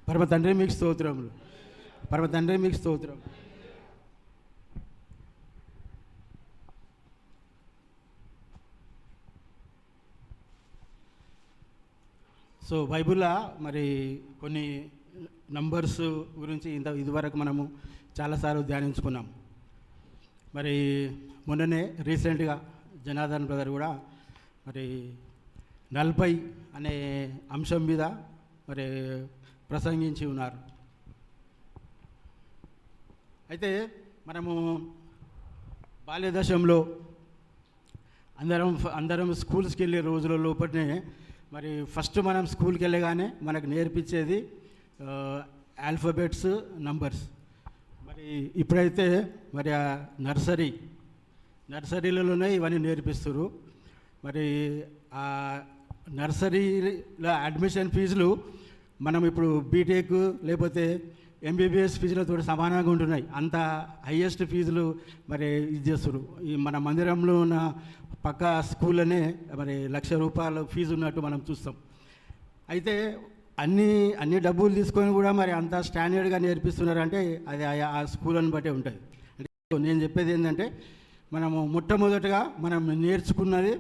పరమ తండ్రి మీకు స్తోత్రములు, పరమ తండ్రి మీకు స్తోత్రం. సో బైబిల్లో మరి కొన్ని నంబర్స్ గురించి ఇదివరకు మనము చాలాసార్లు ధ్యానించుకున్నాం. మరి మొన్ననే రీసెంట్గా జనార్దన్ బ్రదర్ కూడా మరి 40 అనే అంశం మీద మరి ప్రసంగించి ఉన్నారు. అయితే మనము బాల్యదశంలో అందరం స్కూల్స్కి వెళ్ళే రోజుల లోపలనే మరి ఫస్ట్ మనం స్కూల్కి వెళ్ళగానే మనకు నేర్పించేది ఆల్ఫాబెట్స్, నంబర్స్. మరి ఇప్పుడైతే మరి ఆ నర్సరీలలోనే ఇవన్నీ నేర్పిస్తారు. మరి ఆ నర్సరీలో అడ్మిషన్ ఫీజులు మనం ఇప్పుడు బీటెక్ లేకపోతే ఎంబీబీఎస్ ఫీజులతో సమానంగా ఉంటున్నాయి. అంత హయ్యెస్ట్ ఫీజులు మరి ఇది చేస్తారు. ఈ మన మందిరంలో ఉన్న పక్క స్కూల్లోనే మరి ₹1,00,000 ఫీజు ఉన్నట్టు మనం చూస్తాం. అయితే అన్ని డబ్బులు తీసుకొని కూడా మరి అంత స్టాండర్డ్గా నేర్పిస్తున్నారంటే అది ఆ స్కూళ్ళని బట్టే ఉంటుంది. అంటే నేను చెప్పేది ఏంటంటే మనము మొట్టమొదటగా మనం నేర్చుకున్నది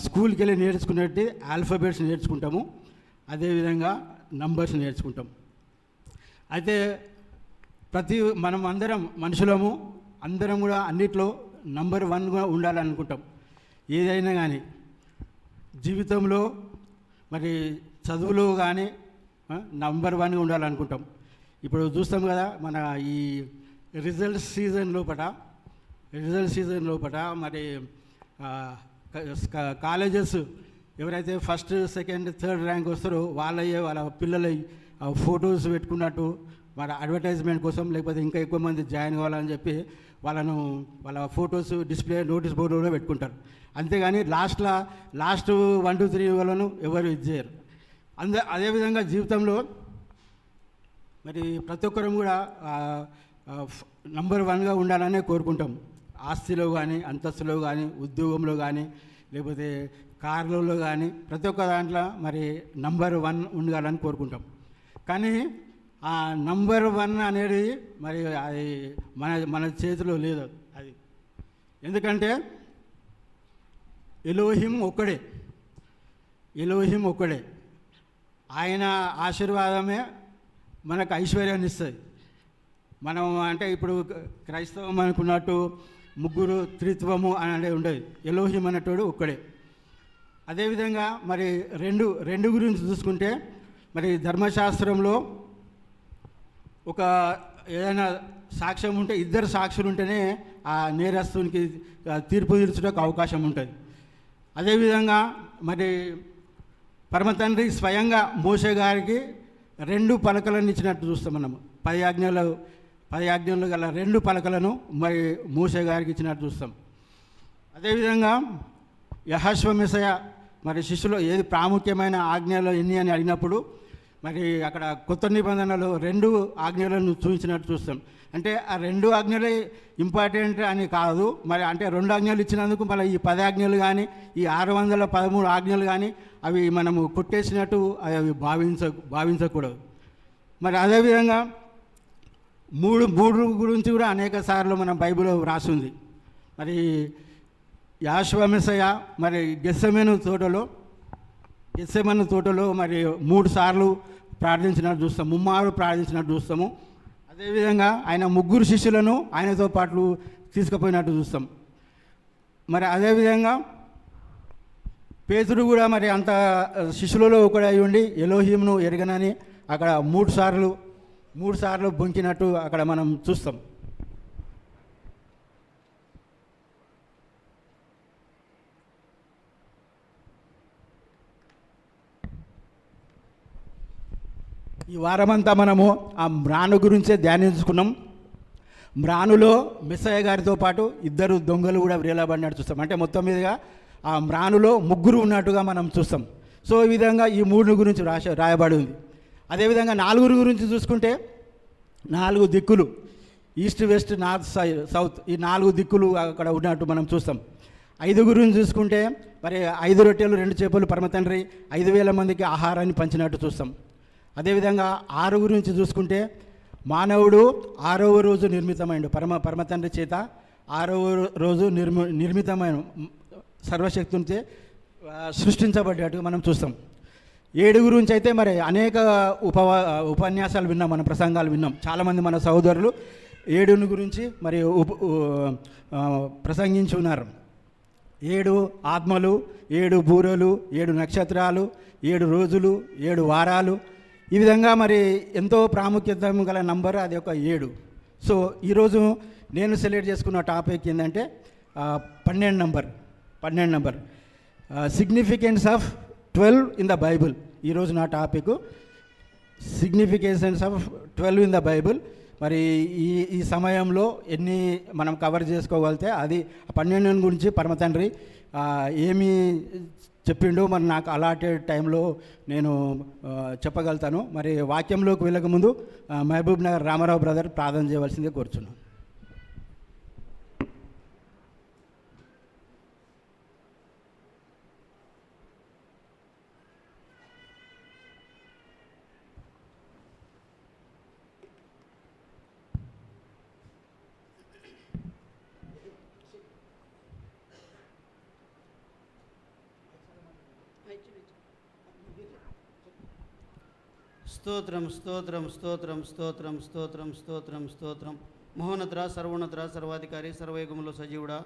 స్కూల్కి వెళ్ళి నేర్చుకున్నట్టు ఆల్ఫాబెట్స్ నేర్చుకుంటాము, అదేవిధంగా నంబర్స్ నేర్చుకుంటాం. అయితే మనం అందరం మనుషులము, అందరం కూడా అన్నిట్లో నంబర్ 1గా ఉండాలనుకుంటాం. ఏదైనా కానీ జీవితంలో మరి చదువులో కానీ నంబర్ 1గా ఉండాలనుకుంటాం. ఇప్పుడు చూస్తాం కదా మన ఈ రిజల్ట్ సీజన్ లోపల మరి కాలేజెస్ ఎవరైతే ఫస్ట్, సెకండ్, థర్డ్ ర్యాంక్ వస్తారో వాళ్ళ పిల్లల ఫొటోస్ పెట్టుకున్నట్టు వాళ్ళ అడ్వర్టైజ్మెంట్ కోసం లేకపోతే ఇంకా ఎక్కువ మంది జాయిన్ కావాలని చెప్పి వాళ్ళ ఫొటోస్ డిస్ప్లే నోటీస్ బోర్డులో పెట్టుకుంటారు. అంతేగాని లాస్ట్ 1, 2, 3 వాళ్ళను ఎవరు ఇది చేయరు. అదేవిధంగా జీవితంలో మరి ప్రతి ఒక్కరం కూడా నంబర్ 1గా ఉండాలనే కోరుకుంటాం. ఆస్తిలో కానీ, అంతస్తులో కానీ, ఉద్యోగంలో కానీ, లేకపోతే కార్లలో కానీ ప్రతి ఒక్క దాంట్లో మరి నంబర్ 1 ఉండాలని కోరుకుంటాం. కానీ ఆ నంబర్ 1 అనేది మరి అది మన చేతిలో లేదు. అది ఎందుకంటే ఎలోహిం ఒక్కడే. ఆయన ఆశీర్వాదమే మనకు ఐశ్వర్యాన్ని ఇస్తుంది. మనం అంటే ఇప్పుడు క్రైస్తవం అనుకున్నట్టు ముగ్గురు త్రిత్వము అనేది ఉండేది. ఎలోహిం అనేటోడు ఒక్కడే. అదేవిధంగా మరి రెండు గురించి చూసుకుంటే మరి ధర్మశాస్త్రంలో ఒక ఏదైనా సాక్ష్యం ఉంటే 2 సాక్షులు ఉంటేనే ఆ నేరస్తునికి తీర్పు తీర్చడానికి అవకాశం ఉంటుంది. అదేవిధంగా మరి పరమ తండ్రి స్వయంగా మోషే గారికి 2 పలకలను ఇచ్చినట్టు చూస్తాం. మనము 10 ఆజ్ఞలు గల 2 పలకలను మరి మోషే గారికి ఇచ్చినట్టు చూస్తాం. అదేవిధంగా యెహోషువ మెస్సయ మరి శిష్యులు ఏది ప్రాముఖ్యమైన ఆజ్ఞలు ఎన్ని అని అడిగినప్పుడు మరి అక్కడ కొత్త నిబంధనలు 2 ఆజ్ఞలను చూపించినట్టు చూస్తాం. అంటే ఆ 2 ఆజ్ఞలే ఇంపార్టెంట్ అని కాదు. మరి అంటే 2 ఆజ్ఞలు ఇచ్చినందుకు మళ్ళీ ఈ 10 ఆజ్ఞలు కానీ, ఈ 613 ఆజ్ఞలు కానీ అవి మనము కొట్టేసినట్టు అవి భావించకూడదు. మరి అదేవిధంగా మూడు గురించి కూడా అనేక సార్లు మన బైబిల్లో రాసింది. మరి యెహోషువ మెస్సయ మరి గెత్సెమనే తోటలో మరి 3 సార్లు ప్రార్థించినట్టు చూస్తాం, 3 మార్లు ప్రార్థించినట్టు చూస్తాము. అదేవిధంగా ఆయన 3 శిష్యులను ఆయనతో పాటు తీసుకుపోయినట్టు చూస్తాం. మరి అదేవిధంగా పేతురు కూడా మరి అంత శిష్యులలో ఒకడు అయి ఉండి ఎలోహింను ఎరగనని అక్కడ 3 సార్లు బొంకినట్టు అక్కడ మనం చూస్తాం. ఈ వారమంతా మనము ఆ మ్రాను గురించే ధ్యానించుకున్నాం. మ్రానులో మెస్సయ్య గారితో పాటు 2 దొంగలు కూడా వేలాబడినట్టు చూస్తాం. అంటే మొత్తం మీదుగా ఆ మ్రానులో 3 ఉన్నట్టుగా మనం చూస్తాం. సో ఈ విధంగా ఈ 3 గురించి రాయబడి ఉంది. అదేవిధంగా 4 గురించి చూసుకుంటే 4 దిక్కులు, ఈస్ట్, వెస్ట్, నార్త్, సౌత్, ఈ 4 దిక్కులు అక్కడ ఉన్నట్టు మనం చూస్తాం. 5 గురించి చూసుకుంటే మరి 5 రొట్టెలు 2 చేపలు పరమ తండ్రి 5,000 మందికి ఆహారాన్ని పంచినట్టు చూస్తాం. అదేవిధంగా 6 గురించి చూసుకుంటే మానవుడు 6వ రోజు నిర్మితమైండు, పరమతండ్రి చేత 6వ రోజు నిర్మితమైన సర్వశక్తునిచే సృష్టించబడ్డట్టు మనం చూస్తాం. 7 గురించి అయితే మరి అనేక ఉపన్యాసాలు విన్నాం, మన ప్రసంగాలు విన్నాం. చాలామంది మన సహోదరులు 7 గురించి మరి ప్రసంగించి ఉన్నారు. 7 ఆత్మలు, 7 బూరలు, 7 నక్షత్రాలు, 7 రోజులు, 7 వారాలు, ఈ విధంగా మరి ఎంతో ప్రాముఖ్యత గల నంబర్ అది ఒక 7. సో ఈరోజు నేను సెలెక్ట్ చేసుకున్న టాపిక్ ఏంటంటే 12 number significance of 12 in the Bible. ఈరోజు నా topic significance of 12 in the Bible. మరి ఈ సమయంలో ఎన్ని మనం కవర్ చేసుకోగలితే అది 12 గురించి పరమతండ్రి ఏమి చెప్పిండు మరి నాకు అలాటెడ్ టైంలో నేను చెప్పగలుగుతాను. మరి వాక్యంలోకి వెళ్ళక ముందు మహబూబ్ నగర్ రామారావు బ్రదర్ ప్రార్థన చేయవలసిందే కోరుచున్నాను. స్తోత్రం స్తోత్రం స్తోత్రం స్తోత్రం స్తోత్రం స్తోత్రం స్తోత్రం. మహోన్నత సర్వోన్నత సర్వాధికారి సర్వయుగములో సజీవుడా,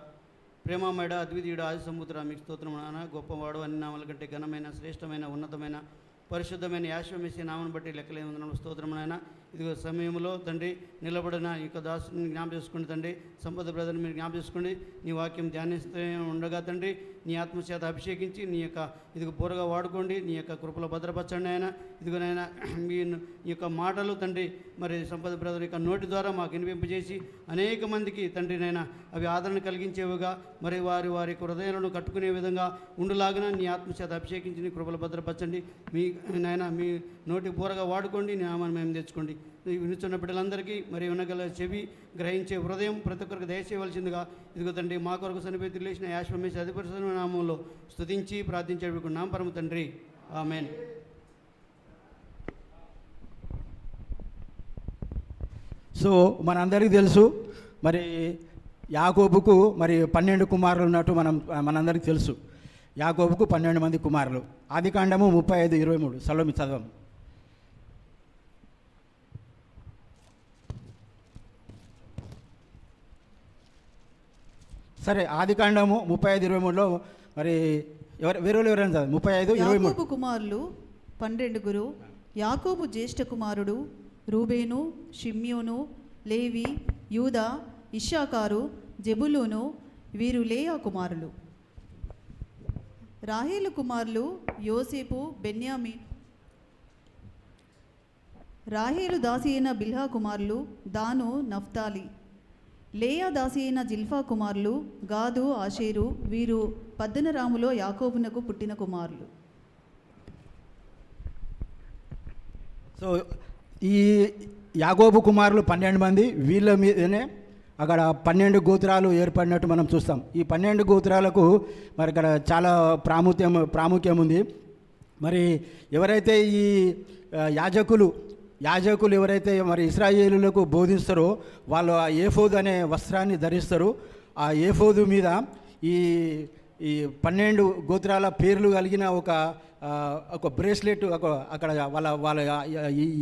ప్రేమమేడ అద్వితీయుడ ఆది సముద్ర మీకు స్తోత్రం నాన్న. గొప్పవాడు, అన్ని నామాల కంటే ఘనమైన శ్రేష్టమైన ఉన్నతమైన పరిశుద్ధమైన యాశ్వమేసి నామను బట్టి లెక్కలేని వందనములు స్తోత్రం నాయన. ఇదిగో సమయంలో తండ్రి నిలబడిన ఈ యొక్క దాసుని జ్ఞాపం చేసుకోండి తండ్రి. సంపద బ్రదర్ని మీరు జ్ఞాపం చేసుకోండి. నీ వాక్యం ధ్యానిస్తూ ఉండగా తండ్రి నీ ఆత్మచేత అభిషేకించి నీ యొక్క ఇదిగో పూరగా వాడుకోండి. నీ యొక్క కృపలో భద్రపరచండి ఆయన. ఇదిగోనైనా మీ యొక్క మాటలు తండ్రి మరి సంపద బ్రదర్ యొక్క నోటి ద్వారా మాకు వినిపింపజేసి అనేక మందికి తండ్రి నైనా అవి ఆదరణ కలిగించేవిగా మరి వారి వారి హృదయాలను కట్టుకునే విధంగా ఉండులాగిన నీ ఆత్మచేత అభిషేకించి నీ కృపలో భద్రపరచండి. మీ నాయన మీ నోటి పూరగా వాడుకోండి. నీ నామాన్ని మేము తెచ్చుకోండి. వినుచున్న బిడ్డలందరికీ మరి వినగల చెవి గ్రహించే హృదయం ప్రతి ఒక్కరికి దయచేయవలసిందిగా ఇదిగో తండ్రి మా కొరకు సన్నిపేతులు లేచిన యాశ్వమేసి అధిపరిశుద్ధ నామంలో స్తుతించి ప్రార్థించేడుకున్నాం పరమ తండ్రి, ఆమేన్. సో మనందరికీ తెలుసు మరి యాకోబుకు మరి 12 కుమారులు ఉన్నట్టు మనందరికీ తెలుసు. యాకోబుకు 12 మంది కుమారులు. ఆదికాండము 35:23 సలోమి చదవం. సరే, ఆదికాండము 35:23లో మరి ఎవరైనా చదవండి. 35:23. యాకోబు కుమారులు 12. యాకోబు జ్యేష్ఠ కుమారుడు రూబేను, షిమ్యోను, లేవి, యూదా, ఇశ్శాకారు, జెబులూను, వీరు లేయా కుమారులు. రాహేలు కుమారులు యోసేపు, బెన్యామి. రాహేలు దాసి అయిన బిల్హా కుమారులు దాను, నఫ్తాలి. లేయా దాసి అయిన జిల్ఫా కుమారులు గాదు, ఆషేరు. వీరు పద్దనరాములో యాకోబునకు పుట్టిన కుమారులు. సో ఈ యాకోబు కుమారులు 12 మంది. వీళ్ళ మీదనే అక్కడ 12 గోత్రాలు ఏర్పడినట్టు మనం చూస్తాం. ఈ 12 గోత్రాలకు మరి ఇక్కడ చాలా ప్రాముఖ్యం ఉంది. మరి ఎవరైతే ఈ యాజకులు ఎవరైతే మరి ఇశ్రాయేలులకు బోధిస్తారో వాళ్ళు ఆ ఏఫోదు అనే వస్త్రాన్ని ధరిస్తారు. ఆ ఏఫోదు మీద ఈ 12 గోత్రాల పేర్లు కలిగిన ఒక బ్రేస్లెట్ అక్కడ వాళ్ళ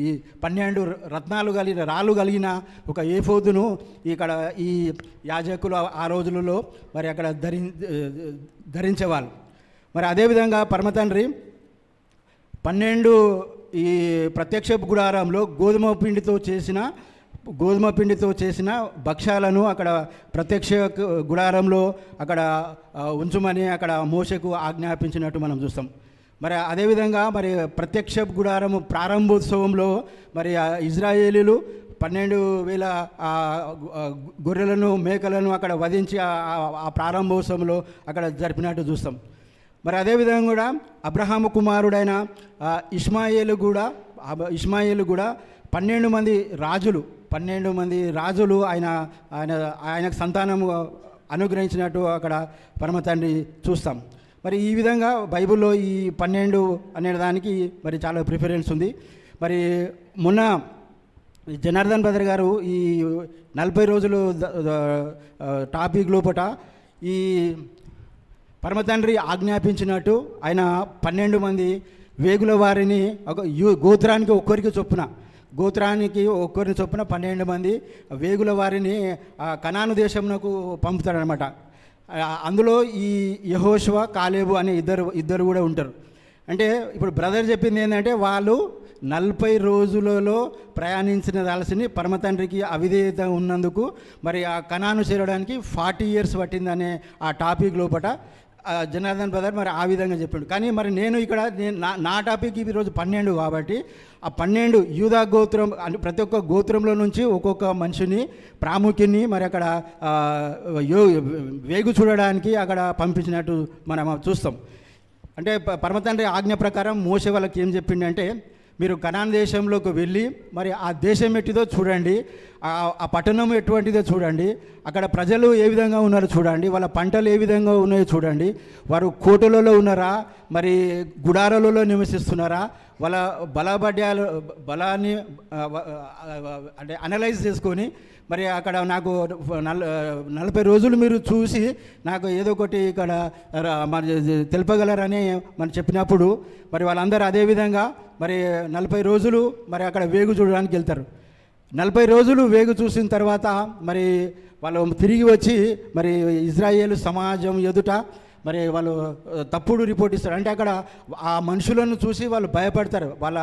ఈ 12 రత్నాలు కలిగిన రాళ్ళు కలిగిన ఒక ఏఫోదును ఇక్కడ ఈ యాజకులు ఆ రోజులలో మరి అక్కడ ధరించేవాళ్ళు. మరి అదేవిధంగా పరమతండ్రి 12 ఈ ప్రత్యక్ష గుడారంలో గోధుమ పిండితో చేసిన భక్ష్యాలను అక్కడ ప్రత్యక్ష గుడారంలో అక్కడ ఉంచుమని అక్కడ మోషకు ఆజ్ఞాపించినట్టు మనం చూస్తాం. మరి అదేవిధంగా మరి ప్రత్యక్ష గుడారము ప్రారంభోత్సవంలో మరి ఇజ్రాయేలీలు 12,000 గొర్రెలను మేకలను అక్కడ వధించి ఆ ప్రారంభోత్సవంలో అక్కడ జరిపినట్టు చూస్తాం. మరి అదేవిధంగా కూడా అబ్రహాము కుమారుడైన ఇష్మాయేలు కూడా 12 మంది రాజులు ఆయనకు సంతానము అనుగ్రహించినట్టు అక్కడ పరమతండ్రి చూస్తాం. మరి ఈ విధంగా బైబిల్లో ఈ 12 అనే దానికి మరి చాలా ప్రిఫరెన్స్ ఉంది. మరి మొన్న జనార్దన్ బ్రదర్ గారు ఈ 40 రోజులు టాపిక్ లోపట ఈ పరమతండ్రి ఆజ్ఞాపించినట్టు ఆయన 12 మంది వేగుల వారిని ఒక గోత్రానికి ఒక్కరికి చొప్పున ఒక్కరిని చొప్పున 12 మంది వేగుల వారిని కనాను దేశంకు పంపుతాడనమాట. అందులో ఈ యెహోషువ కాలేబు అనే ఇద్దరు కూడా ఉంటారు. అంటే ఇప్పుడు బ్రదర్ చెప్పింది ఏంటంటే వాళ్ళు 40 రోజులలో ప్రయాణించినదాల్సిన పరమతండ్రికి అవిధేయత ఉన్నందుకు మరి ఆ కనాను చేరడానికి 40 years పట్టిందనే ఆ టాపిక్ లోపట జనార్దన్ బ్రదర్ మరి ఆ విధంగా చెప్పాడు. కానీ మరి నేను ఇక్కడ నా టాపిక్ ఈరోజు 12 కాబట్టి ఆ 12 యూదా గోత్రం ప్రతి ఒక్క గోత్రంలో నుంచి ఒక్కొక్క మనిషిని ప్రాముఖ్యుని మరి అక్కడ వేగు చూడడానికి అక్కడ పంపించినట్టు మనం చూస్తాం. అంటే పరమతండ్రి ఆజ్ఞ ప్రకారం మోసే వాళ్ళకి ఏం చెప్పిండంటే మీరు కనాన్ దేశంలోకి వెళ్ళి మరి ఆ దేశం ఎట్టిదో చూడండి, ఆ పట్టణం ఎటువంటిదో చూడండి, అక్కడ ప్రజలు ఏ విధంగా ఉన్నారో చూడండి, వాళ్ళ పంటలు ఏ విధంగా ఉన్నాయో చూడండి, వారు కోటలలో ఉన్నారా మరి గుడారాలలో నివసిస్తున్నారా, వాళ్ళ బలాన్ని అంటే అనలైజ్ చేసుకొని మరి అక్కడ నాకు 40 రోజులు మీరు చూసి నాకు ఏదో ఒకటి ఇక్కడ మరి తెలుపగలరని మరి చెప్పినప్పుడు మరి వాళ్ళందరూ అదేవిధంగా మరి 40 రోజులు మరి అక్కడ వేగు చూడడానికి వెళ్తారు. 40 రోజులు వేగు చూసిన తర్వాత మరి వాళ్ళు తిరిగి వచ్చి మరి ఇజ్రాయేలు సమాజం ఎదుట మరి వాళ్ళు తప్పుడు రిపోర్ట్ ఇస్తారు. అంటే అక్కడ ఆ మనుషులను చూసి వాళ్ళు భయపడతారు. వాళ్ళ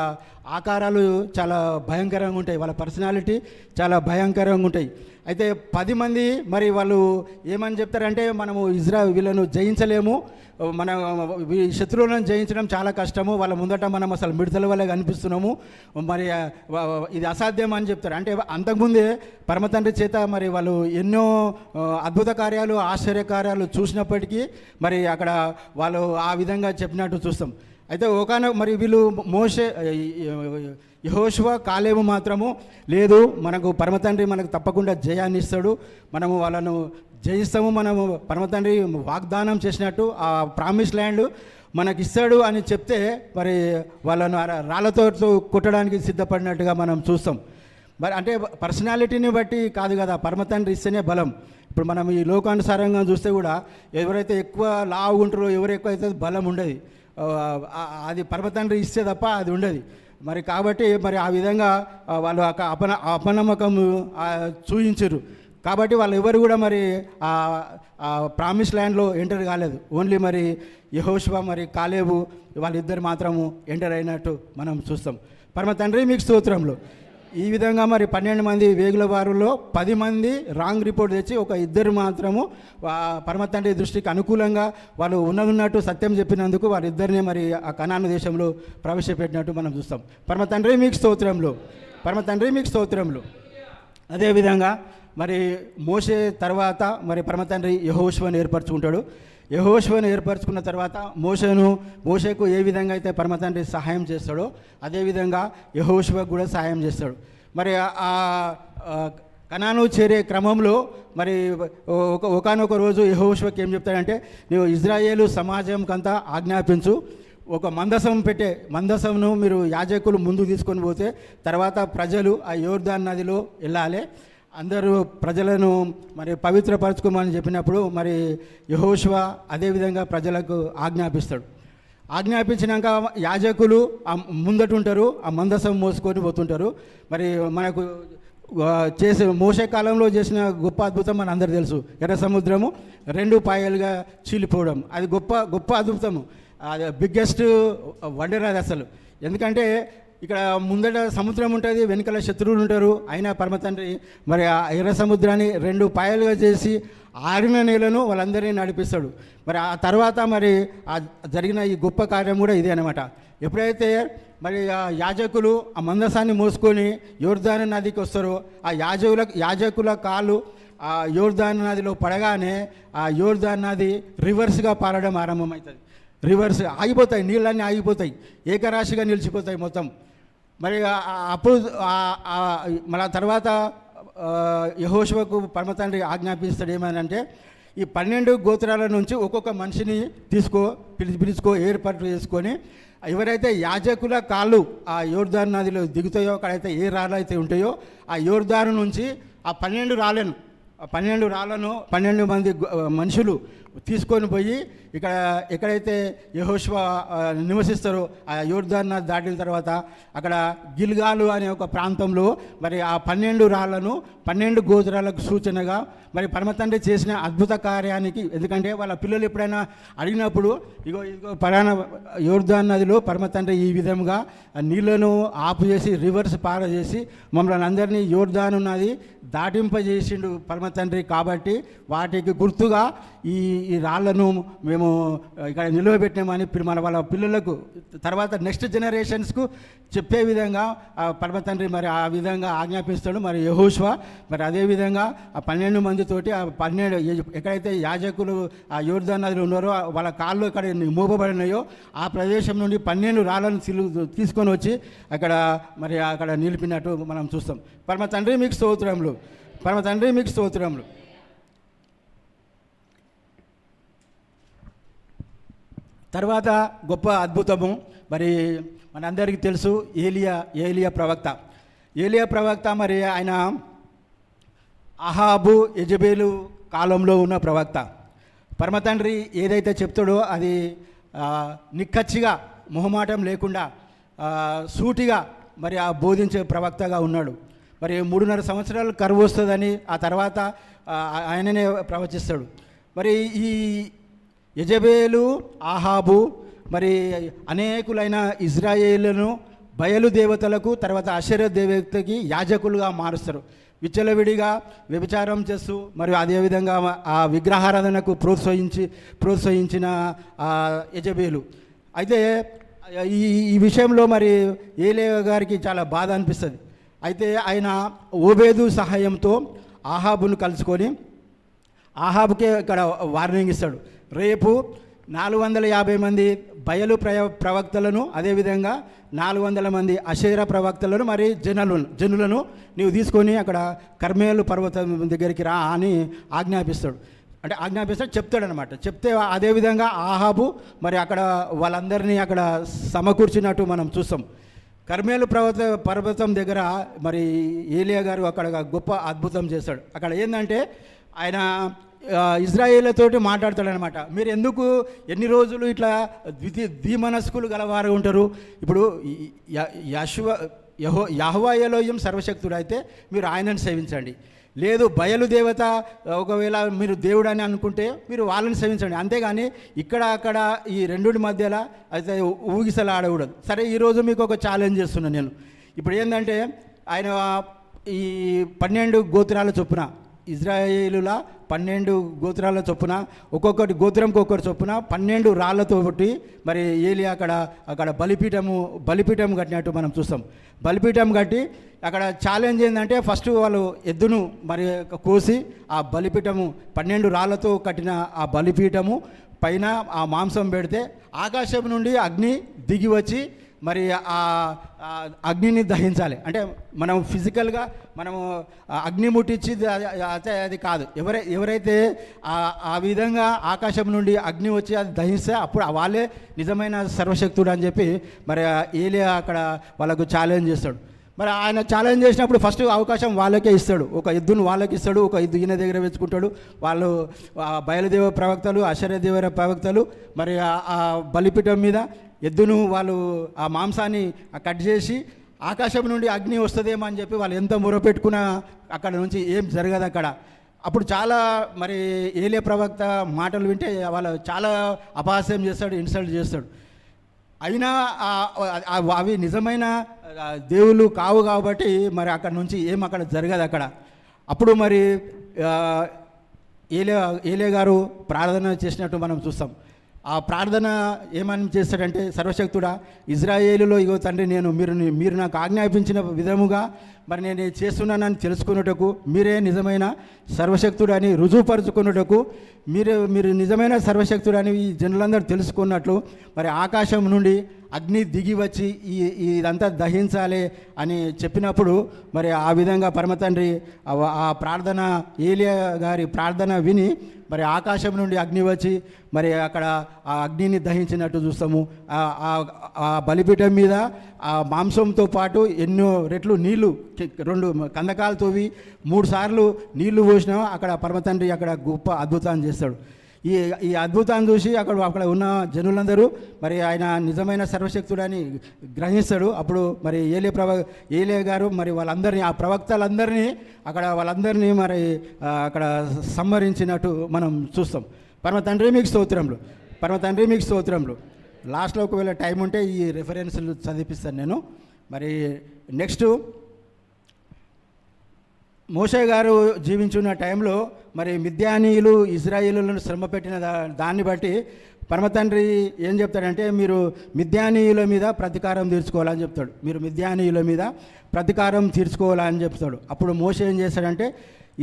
ఆకారాలు చాలా భయంకరంగా ఉంటాయి, వాళ్ళ పర్సనాలిటీ చాలా భయంకరంగా ఉంటాయి. అయితే 10 మంది మరి వాళ్ళు ఏమని చెప్తారంటే మనము వీళ్ళను జయించలేము, మన శత్రువులను జయించడం చాలా కష్టము, వాళ్ళ ముందట మనం అసలు మిడతల వల్లే కనిపిస్తున్నాము, మరి ఇది అసాధ్యం అని చెప్తారు. అంటే అంతకుముందే పరమతండ్రి చేత మరి వాళ్ళు ఎన్నో అద్భుత కార్యాలు ఆశ్చర్య కార్యాలు చూసినప్పటికీ మరి అక్కడ వాళ్ళు ఆ విధంగా చెప్పినట్టు చూస్తాం. అయితే మరి వీళ్ళు యెహోషువ కాలేబు మాత్రము లేదు, మనకు పరమతండ్రి మనకు తప్పకుండా జయాన్ని ఇస్తాడు, మనము వాళ్ళను జయిస్తాము, మనము పరమతండ్రి వాగ్దానం చేసినట్టు ఆ ప్రామిస్ ల్యాండ్ మనకి ఇస్తాడు అని చెప్తే మరి వాళ్ళను రాళ్ళతో కొట్టడానికి సిద్ధపడినట్టుగా మనం చూస్తాం. మరి అంటే పర్సనాలిటీని బట్టి కాదు కదా, పరమతండ్రి ఇస్తేనే బలం. ఇప్పుడు మనం ఈ లోకానుసారంగా చూస్తే కూడా ఎవరైతే ఎక్కువ లావు ఉంటారో ఎవరు ఎక్కువ అయితే బలం ఉండదు, అది పరమతండ్రి ఇస్తే తప్ప అది ఉండదు. మరి కాబట్టి మరి ఆ విధంగా వాళ్ళు అపనమ్మకం చూయించారు. కాబట్టి వాళ్ళు ఎవరు కూడా మరి ప్రామిస్ ల్యాండ్లో ఎంటర్ కాలేదు. ఓన్లీ మరి యెహోషువ మరి కాలేబు వాళ్ళిద్దరు మాత్రము ఎంటర్ అయినట్టు మనం చూస్తాం. పరమతండ్రి మీకు స్తోత్రంలో ఈ విధంగా మరి 12 మంది వేగుల వారులో 10 మంది రాంగ్ రిపోర్ట్ తెచ్చి ఒక 2 మాత్రము పరమతండ్రి దృష్టికి అనుకూలంగా వాళ్ళు ఉన్నట్టు సత్యం చెప్పినందుకు వారిద్దరిని మరి ఆ కనాను దేశంలో ప్రవేశపెట్టినట్టు మనం చూస్తాం. పరమతండ్రి మీకు స్తోత్రంలో అదేవిధంగా మరి మోషే తర్వాత మరి పరమతండ్రి యెహోషువను ఏర్పరచుకుంటాడు. యెహోషువను ఏర్పరచుకున్న తర్వాత మోషేకు ఏ విధంగా అయితే పరమతండ్రి సహాయం చేస్తాడో అదేవిధంగా యెహోషువకు కూడా సహాయం చేస్తాడు. మరి ఆ కనాను చేరే క్రమంలో మరి ఒకానొక రోజు యెహోషువకి ఏం చెప్తాడంటే నువ్వు ఇజ్రాయేలు సమాజంకంతా ఆజ్ఞాపించు, ఒక మందసంను మీరు యాజకులు ముందు తీసుకొని పోతే తర్వాత ప్రజలు ఆ యోర్దాన్ నదిలో వెళ్ళాలి, అందరూ ప్రజలను మరి పవిత్రపరచుకోమని చెప్పినప్పుడు మరి యెహోషువ అదేవిధంగా ప్రజలకు ఆజ్ఞాపించినాక యాజకులు ముందట ఉంటారు, ఆ మందసం మోసుకొని పోతుంటారు. మరి మనకు మోసే కాలంలో చేసిన గొప్ప అద్భుతం మన అందరు తెలుసు, ఎర్ర సముద్రము 2 పాయలుగా చీలిపోవడం. అది గొప్ప అద్భుతము, అది బిగ్గెస్ట్ వండర్ అది అసలు. ఎందుకంటే ఇక్కడ ముందట సముద్రం ఉంటుంది, వెనుకల శత్రువులు ఉంటారు, అయినా పరమతండ్రి మరి ఆ ఎర్ర సముద్రాన్ని 2 పాయలుగా చేసి ఆరిన నేలను వాళ్ళందరినీ నడిపిస్తాడు. మరి ఆ తర్వాత మరి జరిగిన ఈ గొప్ప కార్యం కూడా ఇదే అనమాట. ఎప్పుడైతే మరి ఆ యాజకులు ఆ మందసాన్ని మోసుకొని యోర్దాను నదికి వస్తారో ఆ యాజకుల కాళ్ళు ఆ యోర్దాను నదిలో పడగానే ఆ యోర్దాను నది రివర్స్గా పారడం ఆరంభమవుతుంది. రివర్స్ ఆగిపోతాయి, నీళ్ళన్నీ ఆగిపోతాయి, ఏకరాశిగా నిలిచిపోతాయి మొత్తం. మరి అప్పుడు మళ్ళా తర్వాత యెహోషువకు పరమతండ్రి ఆజ్ఞాపిస్తాడు ఏమనంటే ఈ 12 గోత్రాల నుంచి ఒక్కొక్క మనిషిని పిలుచుకో ఏర్పాటు చేసుకొని ఎవరైతే యాజకుల కాళ్ళు ఆ యోర్దాను నదిలో దిగుతాయో, అక్కడైతే ఏ రాళ్ళు అయితే ఉంటాయో ఆ యోర్దాను నుంచి ఆ 12 రాళ్ళను 12 మంది మనుషులు తీసుకొని పోయి ఎక్కడైతే యెహోషువ నివసిస్తారో ఆ యోర్దాన్ నది దాటిన తర్వాత అక్కడ గిల్గాలు అనే ఒక ప్రాంతంలో మరి ఆ 12 రాళ్లను 12 గోత్రాలకు సూచనగా మరి పరమతండ్రి చేసిన అద్భుత కార్యానికి, ఎందుకంటే వాళ్ళ పిల్లలు ఎప్పుడైనా అడిగినప్పుడు ఇగో పలానా యోర్దాన్ నదిలో పరమతండ్రి ఈ విధంగా నీళ్లను ఆపు చేసి రివర్స్ పారజేసి మమ్మల్ని అందరినీ యోర్దాను నది దాటింపజేసిండు పరమతండ్రి, కాబట్టి వాటికి గుర్తుగా ఈ రాళ్లను మేము ఇక్కడ నిలవబెట్టినామని వాళ్ళ పిల్లలకు తర్వాత నెక్స్ట్ జనరేషన్స్కు చెప్పే విధంగా పరమతండ్రి మరి ఆ విధంగా ఆజ్ఞాపిస్తాడు. మరి యెహోషువ మరి అదేవిధంగా ఆ 12 మందితోటి ఆ 12 ఎక్కడైతే యాజకులు ఆ యోర్దాను నదిలో ఉన్నారో వాళ్ళ కాళ్ళు ఎక్కడ మోపబడినాయో ఆ ప్రదేశం నుండి 12 రాళ్ళను తీసుకొని వచ్చి అక్కడ నిలిపినట్టు మనం చూస్తాం. పరమతండ్రి మీకు స్తోత్రములు, పరమతండ్రి మీకు స్తోత్రములు. తర్వాత గొప్ప అద్భుతము మరి మనందరికీ తెలుసు ఏలియా ప్రవక్త. మరి ఆయన అహాబు యెజెబెలు కాలంలో ఉన్న ప్రవక్త. పరమతండ్రి ఏదైతే చెప్తాడో అది నిక్కచ్చిగా మొహమాటం లేకుండా సూటిగా మరి ఆ బోధించే ప్రవక్తగా ఉన్నాడు. మరి 3.5 సంవత్సరాలు కరువు వస్తుందని ఆ తర్వాత ఆయననే ప్రవచిస్తాడు. మరి ఈ యెజెబెలు అహాబు మరి అనేకులైన ఇజ్రాయేలును బయలు దేవతలకు తర్వాత అషేరా దేవతకి యాజకులుగా మారుస్తారు. విచ్చలవిడిగా వ్యభిచారం చేస్తూ మరియు అదేవిధంగా ఆ విగ్రహారాధనకు ప్రోత్సహించిన యెజెబెలు. అయితే ఈ విషయంలో మరి ఏలియా గారికి చాలా బాధ అనిపిస్తుంది. అయితే ఆయన ఓబేదు సహాయంతో అహాబును కలుసుకొని అహాబుకే ఇక్కడ వార్నింగ్ ఇస్తాడు. రేపు 450 మంది బయలు ప్రవక్తలను, అదేవిధంగా 400 మంది అషేరా ప్రవక్తలను మరి జనులను నీవు తీసుకొని అక్కడ కర్మేలు పర్వతం దగ్గరికి రా అని చెప్తాడనమాట. చెప్తే అదేవిధంగా అహాబు మరి అక్కడ వాళ్ళందరినీ అక్కడ సమకూర్చినట్టు మనం చూస్తాం. కర్మేలు పర్వతం దగ్గర మరి ఏలియా గారు అక్కడ గొప్ప అద్భుతం చేస్తాడు. అక్కడ ఏంటంటే ఆయన ఇజ్రాయేళ్లతోటి మాట్లాడతాడనమాట. మీరు ఎందుకు ఎన్ని రోజులు ఇట్లా ద్విమనస్కులు గలవారు ఉంటారు? ఇప్పుడు యెహోవా ఎలోహిం సర్వశక్తుడు అయితే మీరు ఆయనను సేవించండి, లేదు బయలు దేవత ఒకవేళ మీరు దేవుడు అని అనుకుంటే మీరు వాళ్ళని సేవించండి, అంతేగాని అక్కడ ఈ రెండుటి మధ్యలో అయితే ఊగిసలాడకూడదు. సరే, ఈరోజు మీకు ఒక ఛాలెంజ్ చేస్తున్నాను నేను. ఇప్పుడు ఏంటంటే ఆయన ఈ 12 గోత్రాల చొప్పున ఇజ్రాయేలుల 12 గోత్రాల చొప్పున ఒక్కొక్కటి గోత్రంకి ఒక్కటి చొప్పున 12 రాళ్లతో బట్టి మరి ఏలియా అక్కడ బలిపీఠం కట్టినట్టు మనం చూస్తాం. బలిపీఠం కట్టి అక్కడ ఛాలెంజ్ ఏంటంటే ఫస్ట్ వాళ్ళు ఎద్దును మరి కోసి ఆ బలిపీఠము 12 రాళ్లతో కట్టిన ఆ బలిపీఠము పైన ఆ మాంసం పెడితే ఆకాశం నుండి అగ్ని దిగి వచ్చి మరి ఆ అగ్నిని దహించాలి. అంటే మనం ఫిజికల్గా మనము అగ్ని ముట్టించి అది కాదు. ఎవరైతే ఆ విధంగా ఆకాశం నుండి అగ్ని వచ్చి అది దహిస్తే అప్పుడు వాళ్ళే నిజమైన సర్వశక్తుడు అని చెప్పి మరి ఏలియా అక్కడ వాళ్ళకు ఛాలెంజ్ చేస్తాడు. మరి ఆయన ఛాలెంజ్ చేసినప్పుడు ఫస్ట్ అవకాశం వాళ్ళకే ఇస్తాడు. ఒక ఎద్దును వాళ్ళకి ఇస్తాడు, ఒక ఎద్దు ఈయన దగ్గర వెతుకుంటాడు. వాళ్ళు బయలుదేవ ప్రవక్తలు, అషేరా దేవర ప్రవక్తలు మరి ఆ బలిపీఠం మీద ఎద్దును వాళ్ళు ఆ మాంసాన్ని కట్ చేసి ఆకాశం నుండి అగ్ని వస్తుందేమో అని చెప్పి వాళ్ళు ఎంత మొరపెట్టుకున్నా అక్కడ నుంచి ఏం జరగదు అక్కడ. అప్పుడు చాలా మరి ఏలియా ప్రవక్త మాటలు వింటే వాళ్ళు చాలా అపహాస్యం చేస్తాడు, ఇన్సల్ట్ చేస్తాడు. అయినా అవి నిజమైన దేవుళ్ళు కావు కాబట్టి మరి అక్కడ నుంచి అక్కడ జరగదు అక్కడ. అప్పుడు మరి ఏలియా గారు ప్రార్థన చేసినట్టు మనం చూస్తాం. ఆ ప్రార్థన ఏమని చేస్తాడంటే, సర్వశక్తుడా, ఇజ్రాయేలులో ఇగో తండ్రి, మీరు నాకు ఆజ్ఞాపించిన విధముగా మరి నేను చేస్తున్నానని తెలుసుకున్నటకు, మీరే నిజమైన సర్వశక్తుడని రుజువుపరుచుకున్నటకు, మీరు నిజమైన సర్వశక్తుడని ఈ జనులందరూ తెలుసుకున్నట్లు మరి ఆకాశం నుండి అగ్ని దిగి వచ్చి ఇదంతా దహించాలి అని చెప్పినప్పుడు మరి ఆ విధంగా పరమతండ్రి ఆ ప్రార్థన ఏలియా గారి ప్రార్థన విని మరి ఆకాశం నుండి అగ్ని వచ్చి మరి అక్కడ ఆ అగ్నిని దహించినట్టు చూస్తాము. ఆ బలిపీఠం మీద ఆ మాంసంతో పాటు ఎన్నో రెట్లు నీళ్లు 2 కందకాలు తవ్వి 3 సార్లు నీళ్లు పోసినా అక్కడ పరమతండ్రి అక్కడ గొప్ప అద్భుతాన్ని చేస్తాడు. ఈ అద్భుతాన్ని చూసి అక్కడ ఉన్న జనులందరూ మరి ఆయన నిజమైన సర్వశక్తుడని గ్రహిస్తాడు. అప్పుడు మరి ఏలియా గారు మరి వాళ్ళందరినీ ఆ ప్రవక్తలందరినీ వాళ్ళందరినీ మరి అక్కడ సంహరించినట్టు మనం చూస్తాం. పరమ తండ్రి మీకు స్తోత్రములు. లాస్ట్లో ఒకవేళ టైం ఉంటే ఈ రెఫరెన్స్లు చదివిపిస్తాను నేను. మరి నెక్స్ట్ మోషే గారు జీవించున్న టైంలో మరి మిద్యానీయులు ఇజ్రాయేలులను శ్రమ పెట్టిన దాన్ని బట్టి పరమతండ్రి ఏం చెప్తాడంటే మీరు మిద్యానీయుల మీద ప్రతీకారం తీర్చుకోవాలని చెప్తాడు. అప్పుడు మోషే ఏం చేస్తాడంటే